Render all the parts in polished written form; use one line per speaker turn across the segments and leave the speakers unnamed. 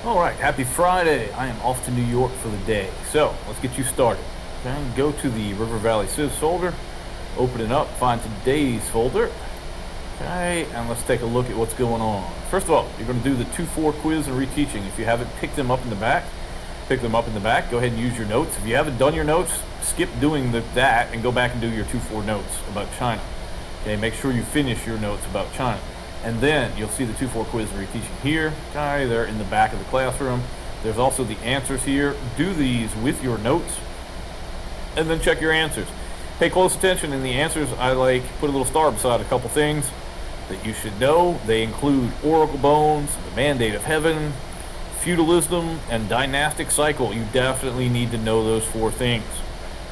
All right, happy Friday. I am off to New York for the day. So let's get you started. Okay, go to the River Valley Civs folder, open it up, find today's folder. Okay, and let's take a look at what's going on. First of all, you're going to do the 2-4 quiz and reteaching. If you haven't picked them up in the back, pick them up in the back. Go ahead and use your notes. If you haven't done your notes, skip doing that and go back and do your 2-4 notes about China. Okay, make sure you finish your notes about China. And then you'll see the 2-4 quiz and reteaching here. Okay, they're in the back of the classroom. There's also the answers here. Do these with your notes and then check your answers. Pay close attention in the answers. I put a little star beside a couple things that you should know. They include oracle bones, the mandate of heaven, feudalism, and dynastic cycle. You definitely need to know those 4 things.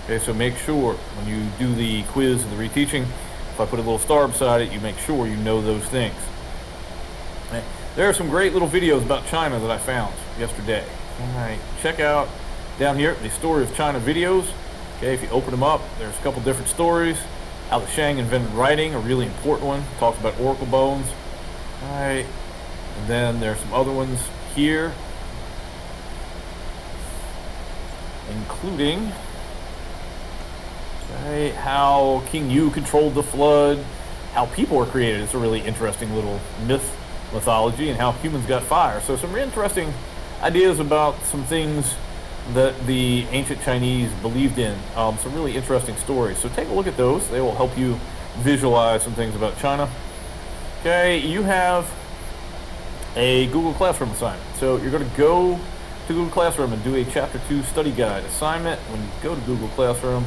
Okay, so make sure when you do the quiz and the reteaching, if I put a little star beside it, you make sure you know those things. Okay. There are some great little videos about China that I found yesterday. All right, check out down here the Story of China videos. Okay, if you open them up, there's a couple different stories. How the Shang invented writing, a really important one. Talks about oracle bones. All right, and then there's some other ones here, including how King Yu controlled the flood, how people were created. It's a really interesting little mythology, and how humans got fire. So some interesting ideas about some things that the ancient Chinese believed in. Some really interesting stories. So take a look at those. They will help you visualize some things about China. Okay, you have a Google Classroom assignment. So you're going to go to Google Classroom and do a Chapter 2 study guide assignment. When you go to Google Classroom,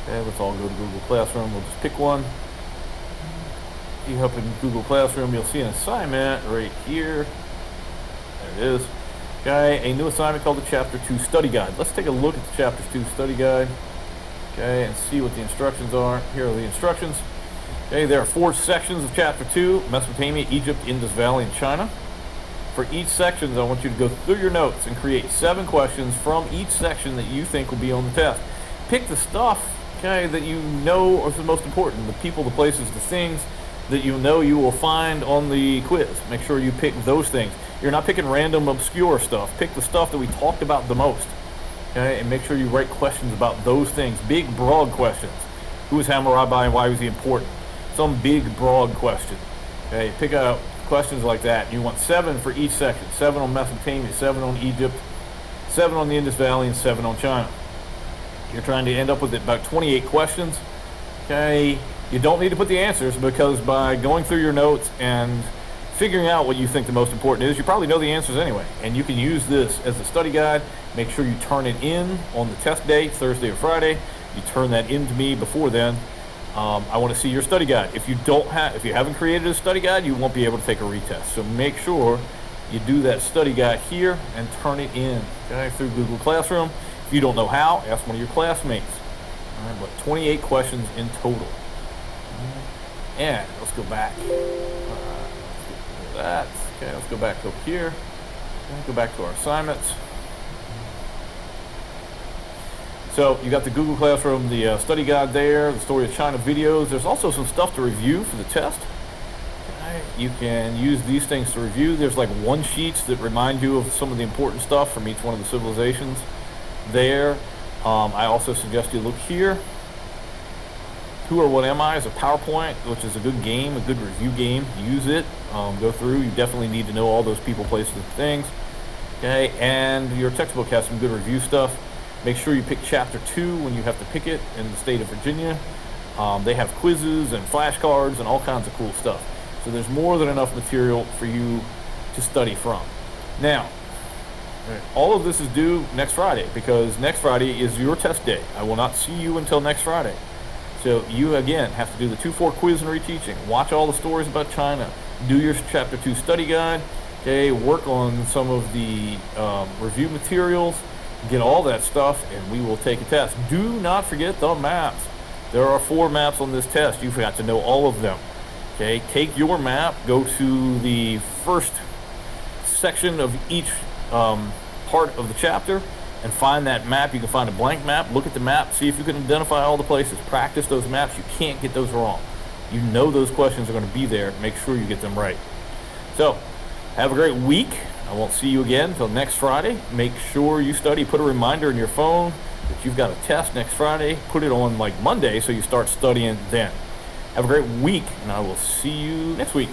okay, let's all go to Google Classroom. We'll just pick one. You up in Google Classroom, you'll see an assignment right here. There it is. Okay, a new assignment called the Chapter 2 Study Guide. Let's take a look at the Chapter 2 Study Guide. Okay, and see what the instructions are. Here are the instructions. Okay, there are 4 sections of Chapter 2, Mesopotamia, Egypt, Indus Valley, and China. For each section, I want you to go through your notes and create 7 questions from each section that you think will be on the test. Pick the stuff, okay, that you know is the most important, the people, the places, the things that you know you will find on the quiz. Make sure you pick those things. You're not picking random, obscure stuff. Pick the stuff that we talked about the most, okay, and make sure you write questions about those things. Big, broad questions. Who was Hammurabi and why was he important? Some big, broad question. Okay, pick out questions like that. You want 7 for each section. 7 on Mesopotamia, 7 on Egypt, 7 on the Indus Valley, and 7 on China. You're trying to end up with about 28 questions. Okay, you don't need to put the answers, because by going through your notes and figuring out what you think the most important is, you probably know the answers anyway. And you can use this as a study guide. Make sure you turn it in on the test day, Thursday or Friday. You turn that in to me before then. I want to see your study guide. If you haven't created a study guide, you won't be able to take a retest. So make sure you do that study guide here and turn it in, okay, through Google Classroom. If you don't know how, ask one of your classmates. All right, but 28 questions in total. And let's go back. Let's do that. Okay, let's go back over here. Go back to our assignments. So you got the Google Classroom, the study guide there, the Story of China videos. There's also some stuff to review for the test. Okay, you can use these things to review. There's like one sheets that remind you of some of the important stuff from each one of the civilizations there. I also suggest you look here. Who or What Am I is a PowerPoint, which is a good game, a good review game. Use it. Go through. You definitely need to know all those people, places, and things. Okay, and your textbook has some good review stuff. Make sure you pick Chapter 2 when you have to pick it in the state of Virginia. They have quizzes and flashcards and all kinds of cool stuff. So there's more than enough material for you to study from. Now, all of this is due next Friday, because next Friday is your test day. I will not see you until next Friday. So you, again, have to do the 2-4 quiz and reteaching. Watch all the stories about China. Do your Chapter 2 study guide. Okay, work on some of the review materials. Get all that stuff, and we will take a test. Do not forget the maps. There are 4 maps on this test. You've got to know all of them. Okay, take your map, go to the first section of each part of the chapter, and find that map. You can find a blank map, look at the map, see if you can identify all the places. Practice those maps. You can't get those wrong. You know those questions are going to be there. Make sure you get them right. So, have a great week. I won't see you again until next Friday. Make sure you study. Put a reminder in your phone that you've got a test next Friday. Put it on like Monday so you start studying then. Have a great week, and I will see you next week.